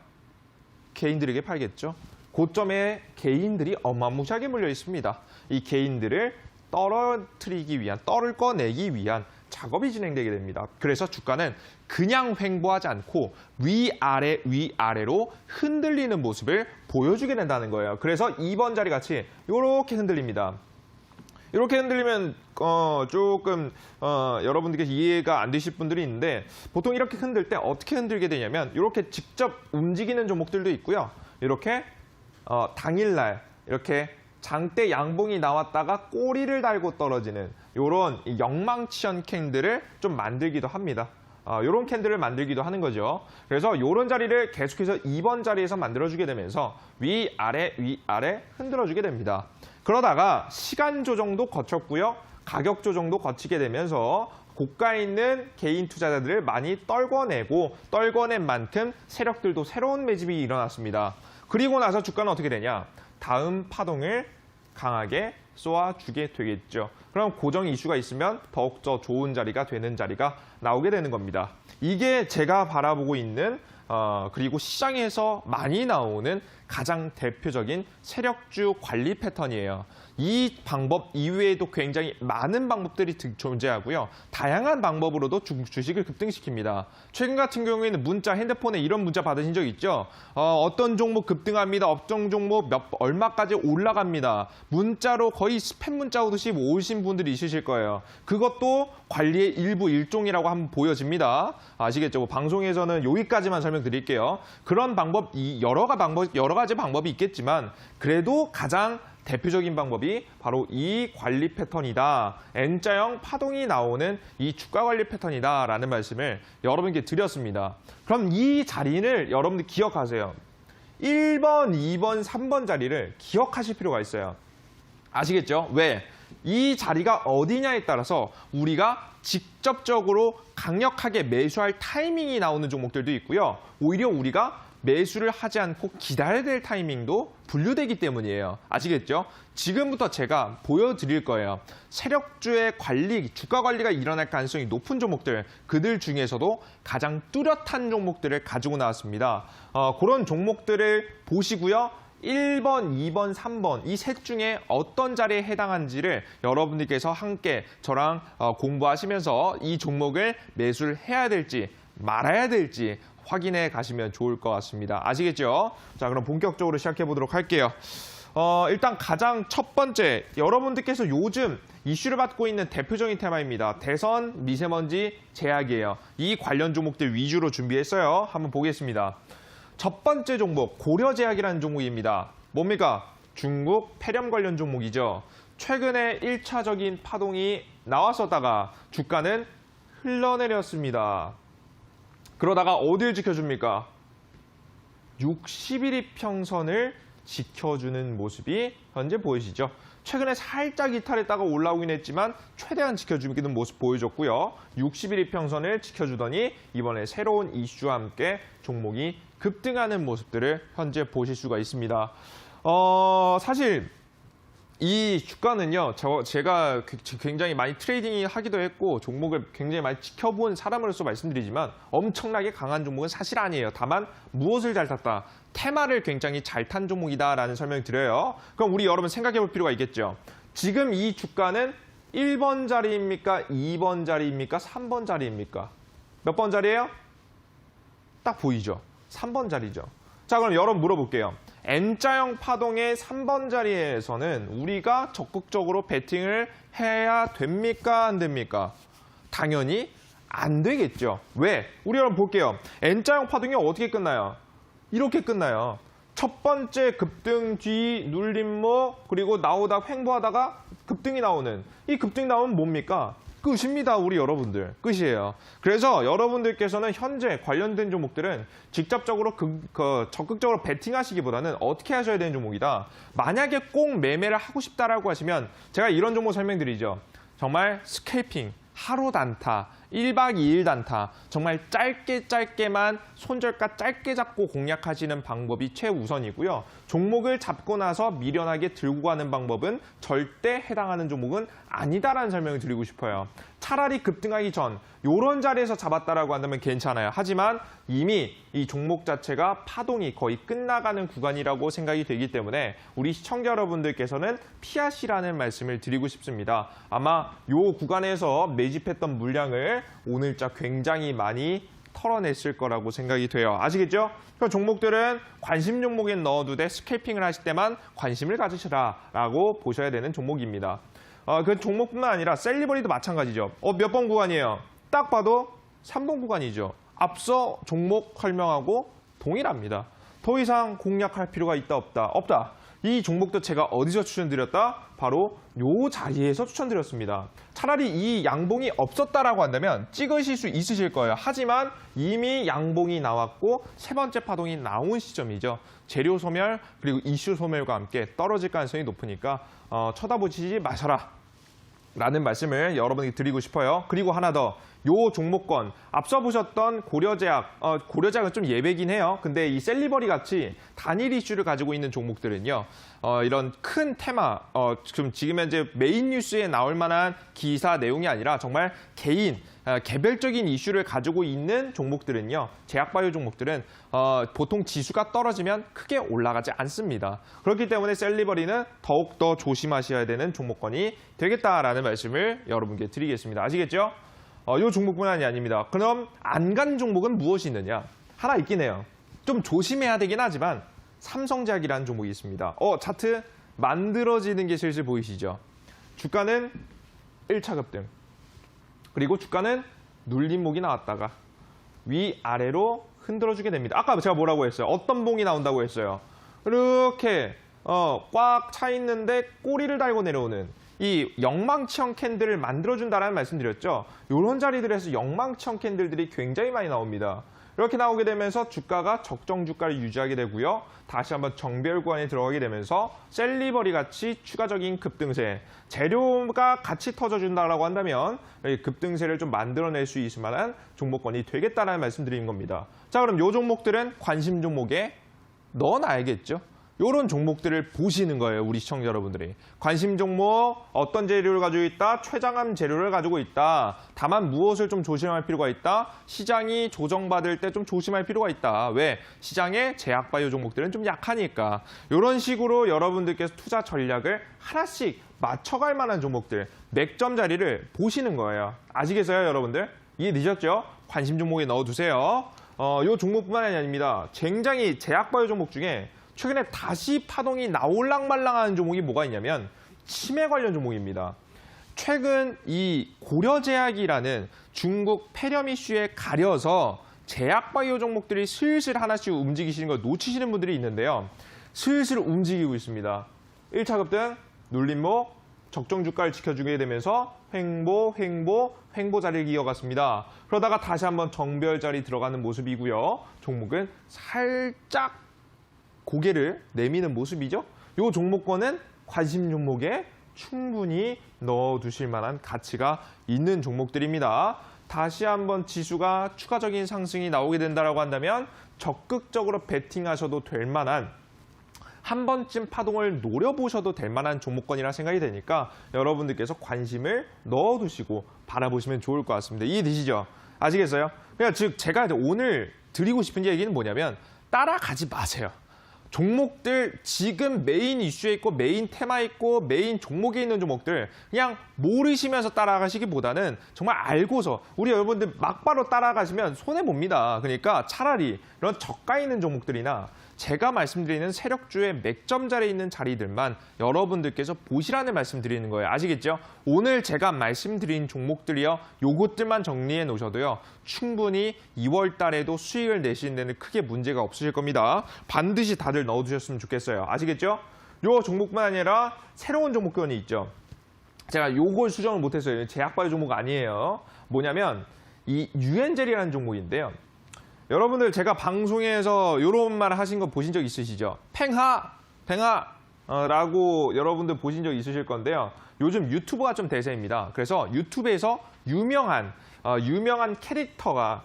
개인들에게 팔겠죠. 고점에 개인들이 어마무시하게 몰려 있습니다. 이 개인들을 떨어뜨리기 위한, 떨을 꺼내기 위한 작업이 진행되게 됩니다. 그래서 주가는 그냥 횡보하지 않고 위아래 위아래로 흔들리는 모습을 보여주게 된다는 거예요. 그래서 이번 자리 같이 이렇게 흔들립니다. 이렇게 흔들리면 조금 여러분들께 이해가 안 되실 분들이 있는데 보통 이렇게 흔들 때 어떻게 흔들게 되냐면 이렇게 직접 움직이는 종목들도 있고요. 이렇게 당일날 이렇게 장대 양봉이 나왔다가 꼬리를 달고 떨어지는 이런 영망치한 캔들을 좀 만들기도 합니다. 이런 캔들을 만들기도 하는 거죠. 그래서 이런 자리를 계속해서 2번 자리에서 만들어주게 되면서 위아래 흔들어주게 됩니다. 그러다가 시간 조정도 거쳤고요. 가격 조정도 거치게 되면서 고가에 있는 개인 투자자들을 많이 떨궈낸 만큼 세력들도 새로운 매집이 일어났습니다. 그리고 나서 주가는 어떻게 되냐? 다음 파동을 강하게 쏘아주게 되겠죠. 그럼 고정 이슈가 있으면 더욱더 좋은 자리가 되는 자리가 나오게 되는 겁니다. 이게 제가 바라보고 있는 그리고 시장에서 많이 나오는 가장 대표적인 세력주 관리 패턴이에요. 이 방법 이외에도 굉장히 많은 방법들이 존재하고요. 다양한 방법으로도 주식을 급등시킵니다. 최근 같은 경우에는 문자, 핸드폰에 이런 문자 받으신 적 있죠? 어떤 종목 급등합니다. 어떤 종목 얼마까지 올라갑니다. 문자로 거의 스팸 문자 오듯이 오신 분들이 있으실 거예요. 그것도 관리의 일부 일종이라고 한번 보여집니다. 아시겠죠? 뭐 방송에서는 여기까지만 설명드릴게요. 그런 방법, 여러 가지 방법이 있겠지만 그래도 가장 대표적인 방법이 바로 이 관리 패턴이다. N자형 파동이 나오는 이 주가 관리 패턴이다라는 말씀을 여러분께 드렸습니다. 그럼 이 자리를 여러분들 기억하세요. 1번, 2번, 3번 자리를 기억하실 필요가 있어요. 아시겠죠? 왜? 이 자리가 어디냐에 따라서 우리가 직접적으로 강력하게 매수할 타이밍이 나오는 종목들도 있고요. 오히려 우리가 매수를 하지 않고 기다려야 될 타이밍도 분류되기 때문이에요. 아시겠죠? 지금부터 제가 보여드릴 거예요. 세력주의 관리, 주가 관리가 일어날 가능성이 높은 종목들, 그들 중에서도 가장 뚜렷한 종목들을 가지고 나왔습니다. 그런 종목들을 보시고요. 1번, 2번, 3번 이 셋 중에 어떤 자리에 해당한지를 여러분들께서 함께 저랑 공부하시면서 이 종목을 매수를 해야 될지 말아야 될지 확인해 가시면 좋을 것 같습니다. 아시겠죠? 자, 그럼 본격적으로 시작해 보도록 할게요. 일단 가장 첫 번째, 여러분들께서 요즘 이슈를 받고 있는 대표적인 테마입니다. 대선 미세먼지 제약이에요. 이 관련 종목들 위주로 준비했어요. 한번 보겠습니다. 첫 번째 종목, 고려제약이라는 종목입니다. 뭡니까? 중국 폐렴 관련 종목이죠. 최근에 1차적인 파동이 나왔었다가 주가는 흘러내렸습니다. 그러다가 어딜 지켜줍니까? 60일 이평선을 지켜주는 모습이 현재 보이시죠? 최근에 살짝 이탈했다가 올라오긴 했지만 최대한 지켜주는 모습 보여줬고요. 60일 이평선을 지켜주더니 이번에 새로운 이슈와 함께 종목이 급등하는 모습들을 현재 보실 수가 있습니다. 사실 이 주가는요, 제가 굉장히 많이 트레이딩 하기도 했고 종목을 굉장히 많이 지켜본 사람으로서 말씀드리지만 엄청나게 강한 종목은 사실 아니에요. 다만 무엇을 잘 탔다? 테마를 굉장히 잘 탄 종목이다라는 설명을 드려요. 그럼 우리 여러분 생각해 볼 필요가 있겠죠. 지금 이 주가는 1번 자리입니까? 2번 자리입니까? 3번 자리입니까? 몇 번 자리예요? 딱 보이죠? 3번 자리죠. 자, 그럼 여러분 물어볼게요. N자형 파동의 3번 자리에서는 우리가 적극적으로 배팅을 해야 됩니까? 안 됩니까? 당연히 안 되겠죠. 왜? 우리 여러분 볼게요. N자형 파동이 어떻게 끝나요? 이렇게 끝나요. 첫 번째 급등 뒤 눌림목 그리고 나오다 횡보하다가 급등이 나오는 이 급등이 나오면 뭡니까? 끝입니다. 우리 여러분들. 끝이에요. 그래서 여러분들께서는 현재 관련된 종목들은 직접적으로 적극적으로 베팅하시기보다는 어떻게 하셔야 되는 종목이다. 만약에 꼭 매매를 하고 싶다라고 하시면 제가 이런 종목 설명드리죠. 정말 스캘핑, 하루 단타, 1박 2일 단타, 정말 짧게만 손절가 짧게 잡고 공략하시는 방법이 최우선이고요. 종목을 잡고 나서 미련하게 들고 가는 방법은 절대 해당하는 종목은 아니다라는 설명을 드리고 싶어요. 차라리 급등하기 전 이런 자리에서 잡았다라고 한다면 괜찮아요. 하지만 이미 이 종목 자체가 파동이 거의 끝나가는 구간이라고 생각이 되기 때문에 우리 시청자 여러분들께서는 피하시라는 말씀을 드리고 싶습니다. 아마 이 구간에서 매집했던 물량을 오늘자 굉장히 많이 털어냈을 거라고 생각이 돼요. 아시겠죠? 그 종목들은 관심 종목에 넣어두되 스캘핑을 하실 때만 관심을 가지시라라고 보셔야 되는 종목입니다. 그 종목뿐만 아니라 셀리버리도 마찬가지죠. 몇 번 구간이에요? 딱 봐도 3번 구간이죠. 앞서 종목 설명하고 동일합니다. 더 이상 공략할 필요가 있다 없다? 없다. 이 종목도 제가 어디서 추천드렸다? 바로 이 자리에서 추천드렸습니다. 차라리 이 양봉이 없었다라고 한다면 찍으실 수 있으실 거예요. 하지만 이미 양봉이 나왔고 세 번째 파동이 나온 시점이죠. 재료 소멸 그리고 이슈 소멸과 함께 떨어질 가능성이 높으니까 쳐다보시지 마셔라. 라는 말씀을 여러분에게 드리고 싶어요. 그리고 하나 더. 요 종목권 앞서 보셨던 고려제약, 고려제약은 좀 예배긴 해요. 근데 이 셀리버리 같이 단일 이슈를 가지고 있는 종목들은요. 이런 큰 테마, 지금 현재 메인 뉴스에 나올 만한 기사 내용이 아니라 정말 개별적인 이슈를 가지고 있는 종목들은요. 제약바이오 종목들은 보통 지수가 떨어지면 크게 올라가지 않습니다. 그렇기 때문에 셀리버리는 더욱더 조심하셔야 되는 종목권이 되겠다라는 말씀을 여러분께 드리겠습니다. 아시겠죠? 이 종목뿐만이 아닙니다. 그럼 안 간 종목은 무엇이 있느냐? 하나 있긴 해요. 좀 조심해야 되긴 하지만 삼성제약이라는 종목이 있습니다. 차트 만들어지는 게 슬슬 보이시죠? 주가는 1차 급등. 그리고 주가는 눌림목이 나왔다가 위아래로 흔들어주게 됩니다. 아까 제가 뭐라고 했어요? 어떤 봉이 나온다고 했어요? 이렇게 꽉 차 있는데 꼬리를 달고 내려오는 이 영망치형 캔들을 만들어준다는 말씀드렸죠. 이런 자리들에서 영망치형 캔들들이 굉장히 많이 나옵니다. 이렇게 나오게 되면서 주가가 적정 주가를 유지하게 되고요. 다시 한번 정배열 구간에 들어가게 되면서 셀리버리 같이 추가적인 급등세, 재료가 같이 터져준다라고 한다면 급등세를 좀 만들어낼 수 있을 만한 종목권이 되겠다는 말씀드리는 겁니다. 자, 그럼 이 종목들은 관심 종목에 넣어놔야겠죠. 이런 종목들을 보시는 거예요. 우리 시청자 여러분들이. 관심 종목, 어떤 재료를 가지고 있다? 최장암 재료를 가지고 있다. 다만 무엇을 좀 조심할 필요가 있다? 시장이 조정받을 때 좀 조심할 필요가 있다. 왜? 시장의 제약바이오 종목들은 좀 약하니까. 이런 식으로 여러분들께서 투자 전략을 하나씩 맞춰갈 만한 종목들, 맥점 자리를 보시는 거예요. 아시겠어요, 여러분들? 이해 되셨죠? 관심 종목에 넣어두세요. 이 종목뿐만 아닙니다. 굉장히 제약바이오 종목 중에 최근에 다시 파동이 나올랑말랑하는 종목이 뭐가 있냐면 치매 관련 종목입니다. 최근 이 고려제약이라는 중국 폐렴 이슈에 가려서 제약바이오 종목들이 슬슬 하나씩 움직이시는 걸 놓치시는 분들이 있는데요. 슬슬 움직이고 있습니다. 1차 급등, 눌림목, 적정 주가를 지켜주게 되면서 횡보 자리를 이어갔습니다. 그러다가 다시 한번 정배열 자리 들어가는 모습이고요. 종목은 살짝 고개를 내미는 모습이죠. 이 종목권은 관심 종목에 충분히 넣어두실 만한 가치가 있는 종목들입니다. 다시 한번 지수가 추가적인 상승이 나오게 된다고 한다면 적극적으로 베팅하셔도 될 만한 한 번쯤 파동을 노려보셔도 될 만한 종목권이라 생각이 되니까 여러분들께서 관심을 넣어두시고 바라보시면 좋을 것 같습니다. 이해되시죠? 아시겠어요? 그러니까 즉 제가 오늘 드리고 싶은 얘기는 뭐냐면 따라가지 마세요. 종목들 지금 메인 이슈에 있고 메인 테마에 있고 메인 종목에 있는 종목들 그냥 모르시면서 따라가시기보다는 정말 알고서 우리 여러분들 막바로 따라가시면 손해봅니다. 그러니까 차라리 이런 저가 있는 종목들이나 제가 말씀드리는 세력주의 맥점 자리에 있는 자리들만 여러분들께서 보시라는 말씀 드리는 거예요. 아시겠죠? 오늘 제가 말씀드린 종목들이요. 요것들만 정리해 놓으셔도요. 충분히 2월 달에도 수익을 내시는 데는 크게 문제가 없으실 겁니다. 반드시 다들 넣어두셨으면 좋겠어요. 아시겠죠? 요 종목뿐만 아니라 새로운 종목군이 있죠. 제가 요걸 수정을 못했어요. 제약바이오 종목 아니에요. 뭐냐면 이 유엔젤이라는 종목인데요. 여러분들 제가 방송에서 이런 말 하신 거 보신 적 있으시죠? 팽하라고 여러분들 보신 적 있으실 건데요. 요즘 유튜브가 좀 대세입니다. 그래서 유튜브에서 유명한 캐릭터가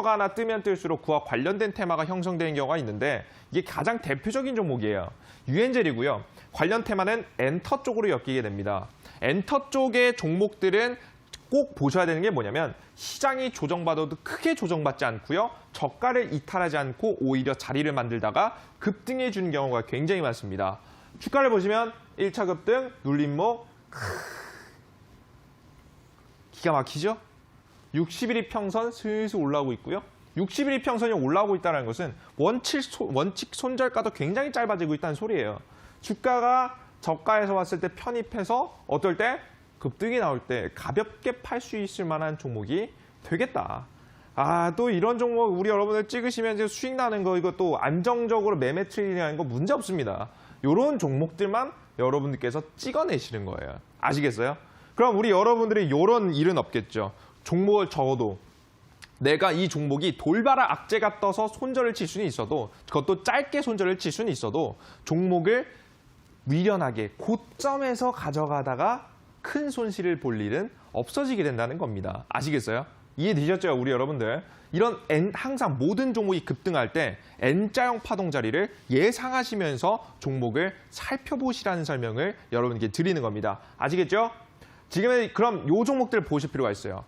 하나 뜨면 뜰수록 그와 관련된 테마가 형성되는 경우가 있는데 이게 가장 대표적인 종목이에요. 유엔젤이고요. 관련 테마는 엔터 쪽으로 엮이게 됩니다. 엔터 쪽의 종목들은 꼭 보셔야 되는 게 뭐냐면 시장이 조정받아도 크게 조정받지 않고요. 저가를 이탈하지 않고 오히려 자리를 만들다가 급등해 주는 경우가 굉장히 많습니다. 주가를 보시면 1차 급등, 눌림목, 기가 막히죠? 60일 평선 슬슬 올라오고 있고요. 60일 평선이 올라오고 있다는 것은 원칙 손절가도 굉장히 짧아지고 있다는 소리예요. 주가가 저가에서 왔을 때 편입해서 어떨 때? 급등이 나올 때 가볍게 팔 수 있을 만한 종목이 되겠다. 또 이런 종목 우리 여러분들 찍으시면 이제 수익 나는 거 이거 또 안정적으로 매매 트레이딩하는 거 문제 없습니다. 이런 종목들만 여러분들께서 찍어내시는 거예요. 아시겠어요? 그럼 우리 여러분들이 이런 일은 없겠죠. 종목을 적어도 내가 이 종목이 돌바라 악재가 떠서 손절을 칠 수는 있어도 그것도 짧게 손절을 칠 수는 있어도 종목을 미련하게 고점에서 가져가다가 큰 손실을 볼 일은 없어지게 된다는 겁니다. 아시겠어요? 이해되셨죠? 우리 여러분들. 이런 항상 모든 종목이 급등할 때 N자형 파동 자리를 예상하시면서 종목을 살펴보시라는 설명을 여러분께 드리는 겁니다. 아시겠죠? 지금은 그럼 요 종목들을 보실 필요가 있어요.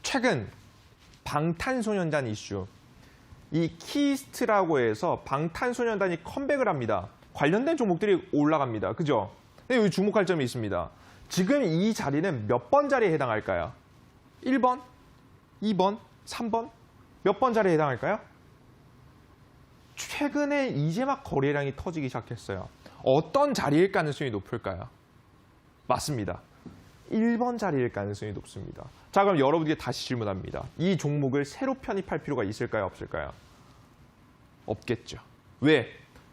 최근 방탄소년단 이슈. 이 키스트라고 해서 방탄소년단이 컴백을 합니다. 관련된 종목들이 올라갑니다. 그죠? 근데 여기 주목할 점이 있습니다. 지금 이 자리는 몇 번 자리에 해당할까요? 1번, 2번, 3번? 몇 번 자리에 해당할까요? 최근에 이제 막 거래량이 터지기 시작했어요. 어떤 자리일 가능성이 높을까요? 맞습니다. 1번 자리일 가능성이 높습니다. 자, 그럼 여러분에게 다시 질문합니다. 이 종목을 새로 편입할 필요가 있을까요? 없을까요? 없겠죠. 왜?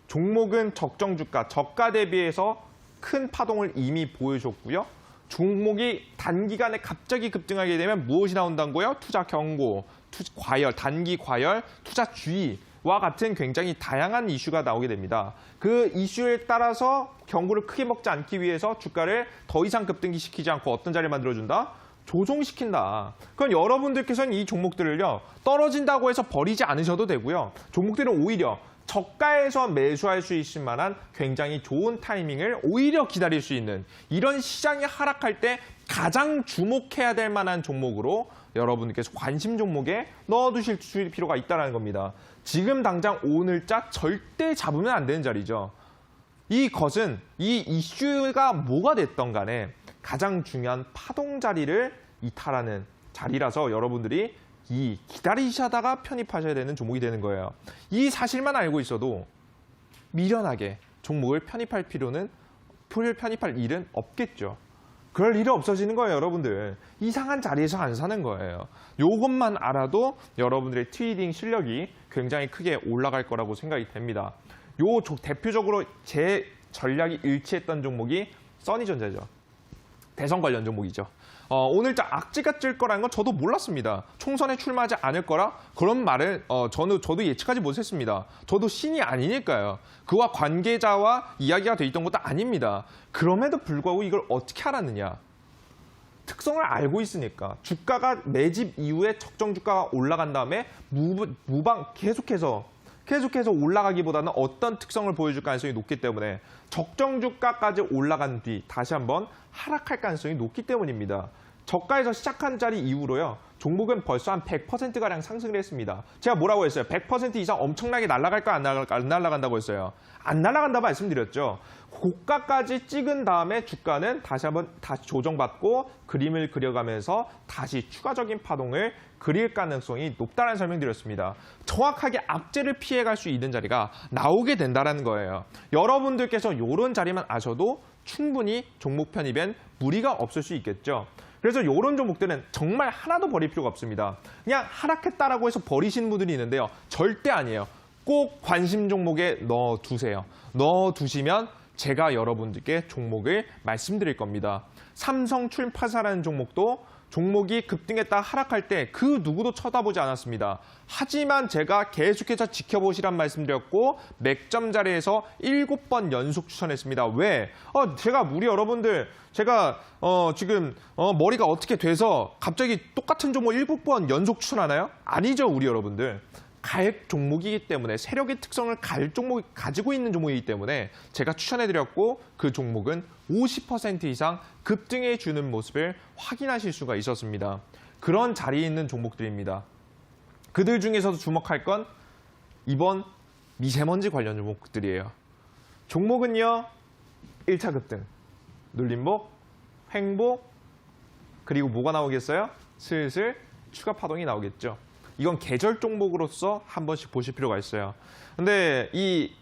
종목은 적정 주가, 저가 대비해서 큰 파동을 이미 보여줬고요. 종목이 단기간에 갑자기 급등하게 되면 무엇이 나온다고요? 투자 경고, 과열, 단기 과열, 투자 주의와 같은 굉장히 다양한 이슈가 나오게 됩니다. 그 이슈에 따라서 경고를 크게 먹지 않기 위해서 주가를 더 이상 급등기 시키지 않고 어떤 자리를 만들어준다? 조종시킨다. 그럼 여러분들께서는 이 종목들을요. 떨어진다고 해서 버리지 않으셔도 되고요. 종목들은 오히려 저가에서 매수할 수 있을 만한 굉장히 좋은 타이밍을 오히려 기다릴 수 있는 이런 시장이 하락할 때 가장 주목해야 될 만한 종목으로 여러분께서 관심 종목에 넣어두실 필요가 있다는 겁니다. 지금 당장 오늘자 절대 잡으면 안 되는 자리죠. 이것은 이 이슈가 뭐가 됐던 간에 가장 중요한 파동 자리를 이탈하는 자리라서 여러분들이 이 기다리시다가 편입하셔야 되는 종목이 되는 거예요. 이 사실만 알고 있어도 미련하게 종목을 편입할 일은 없겠죠. 그럴 일이 없어지는 거예요, 여러분들. 이상한 자리에서 안 사는 거예요. 이것만 알아도 여러분들의 트레이딩 실력이 굉장히 크게 올라갈 거라고 생각이 됩니다. 대표적으로 제 전략이 일치했던 종목이 써니전자죠. 대선 관련 종목이죠. 오늘자 악재가 찔 거라는 건 저도 몰랐습니다. 총선에 출마하지 않을 거라 그런 말을 저도 예측하지 못했습니다. 저도 신이 아니니까요. 그와 관계자와 이야기가 돼 있던 것도 아닙니다. 그럼에도 불구하고 이걸 어떻게 알았느냐. 특성을 알고 있으니까 주가가 매집 이후에 적정 주가가 올라간 다음에 계속해서 올라가기보다는 어떤 특성을 보여줄 가능성이 높기 때문에 적정 주가까지 올라간 뒤 다시 한번 하락할 가능성이 높기 때문입니다. 저가에서 시작한 자리 이후로요. 종목은 벌써 한 100%가량 상승을 했습니다. 제가 뭐라고 했어요? 100% 이상 엄청나게 날아갈까 안 날아간다고 했어요. 안 날아간다 말씀드렸죠. 고가까지 찍은 다음에 주가는 다시 조정받고 그림을 그려가면서 다시 추가적인 파동을 그릴 가능성이 높다는 설명드렸습니다. 정확하게 악재를 피해갈 수 있는 자리가 나오게 된다는 거예요. 여러분들께서 이런 자리만 아셔도 충분히 종목 편입엔 무리가 없을 수 있겠죠. 그래서 이런 종목들은 정말 하나도 버릴 필요가 없습니다. 그냥 하락했다라고 해서 버리시는 분들이 있는데요. 절대 아니에요. 꼭 관심 종목에 넣어두세요. 넣어두시면 제가 여러분들께 종목을 말씀드릴 겁니다. 삼성출판사라는 종목도 종목이 급등했다 하락할 때 그 누구도 쳐다보지 않았습니다. 하지만 제가 계속해서 지켜보시란 말씀드렸고 맥점 자리에서 7번 연속 추천했습니다. 왜? 제가 우리 여러분들 제가 지금 머리가 어떻게 돼서 갑자기 똑같은 종목 7번 연속 추천하나요? 아니죠, 우리 여러분들. 갈 종목이기 때문에 세력의 특성을 가지고 있는 종목이기 때문에 제가 추천해드렸고 그 종목은 50% 이상 급등해 주는 모습을 확인하실 수가 있었습니다. 그런 자리에 있는 종목들입니다. 그들 중에서도 주목할 건 이번 미세먼지 관련 종목들이에요. 종목은요. 1차 급등, 눌림목, 횡보, 그리고 뭐가 나오겠어요? 슬슬 추가 파동이 나오겠죠. 이건 계절 종목으로서 한 번씩 보실 필요가 있어요. 근데 이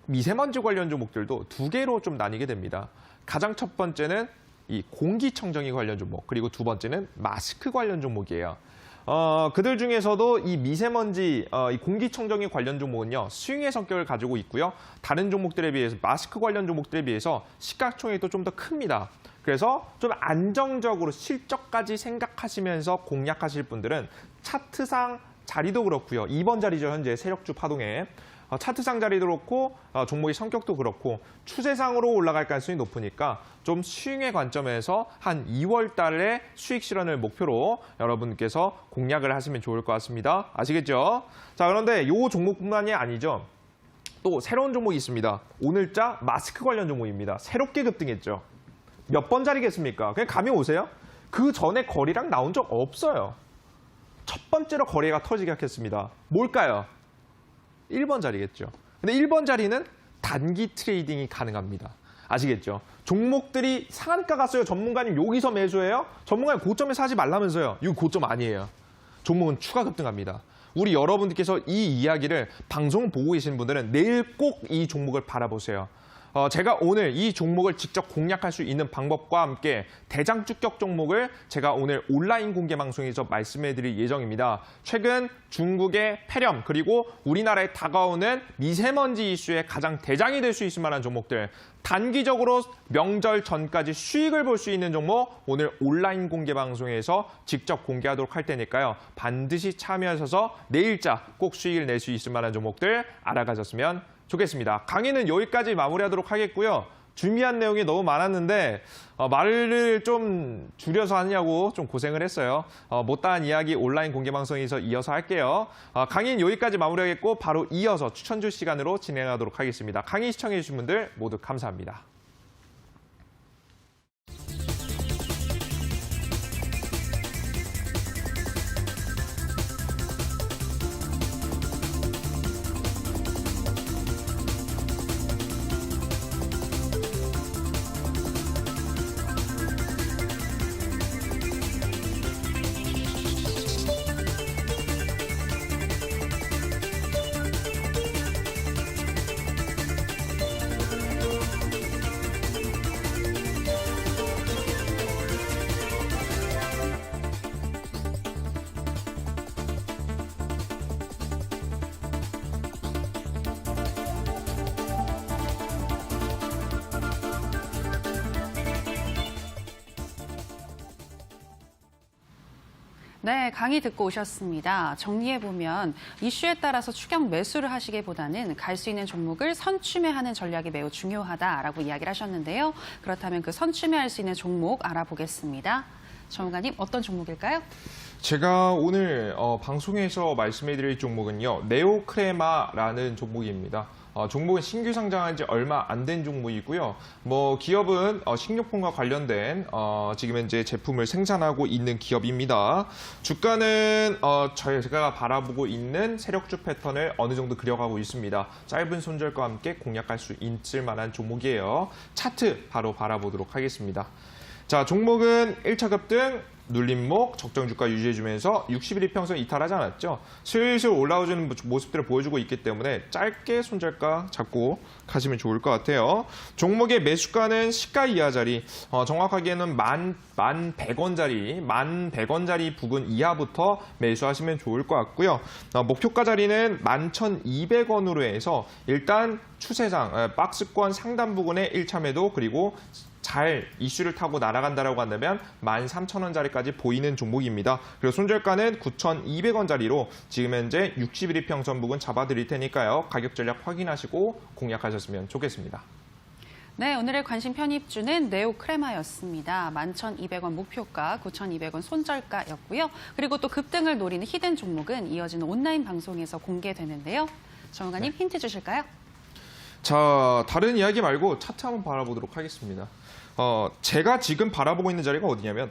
미세먼지 관련 종목들도 두 개로 좀 나뉘게 됩니다. 가장 첫 번째는 이 공기청정기 관련 종목, 그리고 두 번째는 마스크 관련 종목이에요. 그들 중에서도 이 미세먼지, 이 공기청정기 관련 종목은요, 스윙의 성격을 가지고 있고요. 다른 종목들에 비해서, 마스크 관련 종목들에 비해서 시가총액도 좀 더 큽니다. 그래서 좀 안정적으로 실적까지 생각하시면서 공략하실 분들은 차트상 자리도 그렇고요. 2번 자리죠, 현재 세력주 파동에. 차트상 자리도 그렇고 종목의 성격도 그렇고 추세상으로 올라갈 가능성이 높으니까 좀 스윙의 관점에서 한 2월 달에 수익 실현을 목표로 여러분께서 공략을 하시면 좋을 것 같습니다. 아시겠죠? 자, 그런데 이 종목뿐만이 아니죠. 또 새로운 종목이 있습니다. 오늘자 마스크 관련 종목입니다. 새롭게 급등했죠. 몇 번 자리겠습니까? 그냥 감이 오세요? 그 전에 거래량 나온 적 없어요. 첫 번째로 거래가 터지기 시작했습니다. 뭘까요? 1번 자리겠죠. 근데 1번 자리는 단기 트레이딩이 가능합니다. 아시겠죠? 종목들이 상한가 갔어요. 전문가님 여기서 매수해요? 전문가님 고점에 사지 말라면서요. 이거 고점 아니에요. 종목은 추가 급등합니다. 우리 여러분들께서 이 이야기를 방송 보고 계시는 분들은 내일 꼭 이 종목을 바라보세요. 제가 오늘 이 종목을 직접 공략할 수 있는 방법과 함께 대장주격 종목을 제가 오늘 온라인 공개 방송에서 말씀해드릴 예정입니다. 최근 중국의 폐렴 그리고 우리나라에 다가오는 미세먼지 이슈의 가장 대장이 될 수 있을 만한 종목들, 단기적으로 명절 전까지 수익을 볼 수 있는 종목 오늘 온라인 공개 방송에서 직접 공개하도록 할 테니까요. 반드시 참여하셔서 내일자 꼭 수익을 낼 수 있을 만한 종목들 알아가셨으면 좋겠습니다. 강의는 여기까지 마무리하도록 하겠고요. 준비한 내용이 너무 많았는데 말을 좀 줄여서 하냐고 좀 고생을 했어요. 못다한 이야기 온라인 공개방송에서 이어서 할게요. 강의는 여기까지 마무리하겠고 바로 이어서 추천주 시간으로 진행하도록 하겠습니다. 강의 시청해 주신 분들 모두 감사합니다. 네, 강의 듣고 오셨습니다. 정리해보면 이슈에 따라서 추격 매수를 하시기보다는 갈 수 있는 종목을 선취매하는 전략이 매우 중요하다라고 이야기를 하셨는데요. 그렇다면 그 선취매할 수 있는 종목 알아보겠습니다. 전문가님, 어떤 종목일까요? 제가 오늘 방송에서 말씀해드릴 종목은요. 네오크레마라는 종목입니다. 종목은 신규 상장한 지 얼마 안 된 종목이고요. 뭐 기업은 식료품과 관련된 지금 현재 제품을 생산하고 있는 기업입니다. 주가는 제가 바라보고 있는 세력주 패턴을 어느 정도 그려가고 있습니다. 짧은 손절과 함께 공략할 수 있을 만한 종목이에요. 차트 바로 바라보도록 하겠습니다. 자, 종목은 1차 급등, 눌림목, 적정 주가 유지해주면서 60일 이평선 이탈하지 않았죠. 슬슬 올라오는 모습들을 보여주고 있기 때문에 짧게 손절가 잡고 가시면 좋을 것 같아요. 종목의 매수가는 시가 이하 자리, 정확하게는 1,100원짜리 부근 이하부터 매수하시면 좋을 것 같고요. 목표가 자리는 11,200원으로 해서 일단 추세상, 박스권 상단 부근의 1차 매도, 그리고 잘 이슈를 타고 날아간다라고 한다면 13,000원짜리까지 보이는 종목입니다. 그리고 손절가는 9,200원짜리로 지금 현재 60일 이평선 부근 잡아드릴 테니까요. 가격 전략 확인하시고 공략하셨으면 좋겠습니다. 네, 오늘의 관심 편입주는 네오크레마였습니다. 11,200원 목표가, 9,200원 손절가였고요. 그리고 또 급등을 노리는 히든 종목은 이어지는 온라인 방송에서 공개되는데요. 전문가님 힌트 주실까요? 자, 다른 이야기 말고 차트 한번 바라보도록 하겠습니다. 제가 지금 바라보고 있는 자리가 어디냐면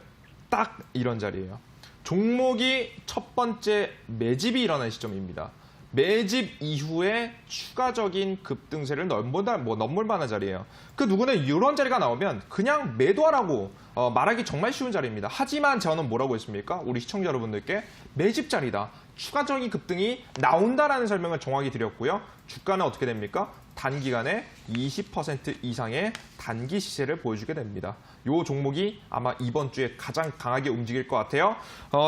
딱 이런 자리예요. 종목이 첫 번째 매집이 일어난 시점입니다. 매집 이후에 추가적인 급등세를 넘볼 만한 자리예요. 그 누구는 이런 자리가 나오면 그냥 매도하라고 말하기 정말 쉬운 자리입니다. 하지만 저는 뭐라고 했습니까? 우리 시청자 여러분들께 매집 자리다. 추가적인 급등이 나온다라는 설명을 정확히 드렸고요. 주가는 어떻게 됩니까? 단기간에 20% 이상의 단기 시세를 보여주게 됩니다. 이 종목이 아마 이번 주에 가장 강하게 움직일 것 같아요.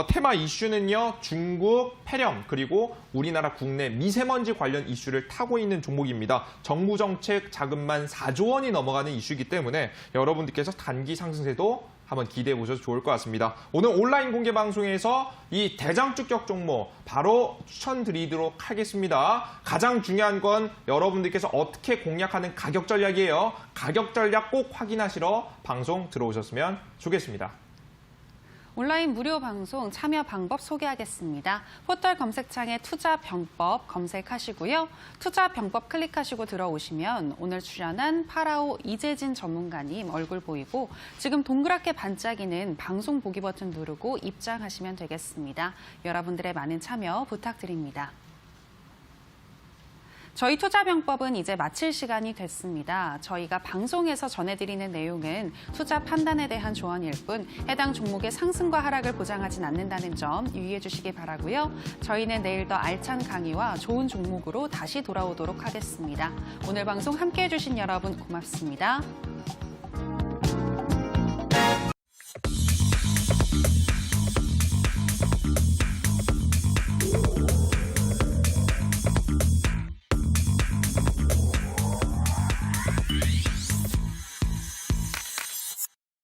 테마 이슈는요, 중국 폐렴 그리고 우리나라 국내 미세먼지 관련 이슈를 타고 있는 종목입니다. 정부 정책 자금만 4조 원이 넘어가는 이슈이기 때문에 여러분들께서 단기 상승세도 한번 기대해 보셔도 좋을 것 같습니다. 오늘 온라인 공개 방송에서 이 대장주격 종목 바로 추천드리도록 하겠습니다. 가장 중요한 건 여러분들께서 어떻게 공략하는 가격 전략이에요. 가격 전략 꼭 확인하시러 방송 들어오셨으면 좋겠습니다. 온라인 무료 방송 참여 방법 소개하겠습니다. 포털 검색창에 투자병법 검색하시고요. 투자병법 클릭하시고 들어오시면 오늘 출연한 파라오 이재진 전문가님 얼굴 보이고 지금 동그랗게 반짝이는 방송 보기 버튼 누르고 입장하시면 되겠습니다. 여러분들의 많은 참여 부탁드립니다. 저희 투자병법은 이제 마칠 시간이 됐습니다. 저희가 방송에서 전해드리는 내용은 투자 판단에 대한 조언일 뿐 해당 종목의 상승과 하락을 보장하진 않는다는 점 유의해 주시기 바라고요. 저희는 내일 더 알찬 강의와 좋은 종목으로 다시 돌아오도록 하겠습니다. 오늘 방송 함께해 주신 여러분 고맙습니다.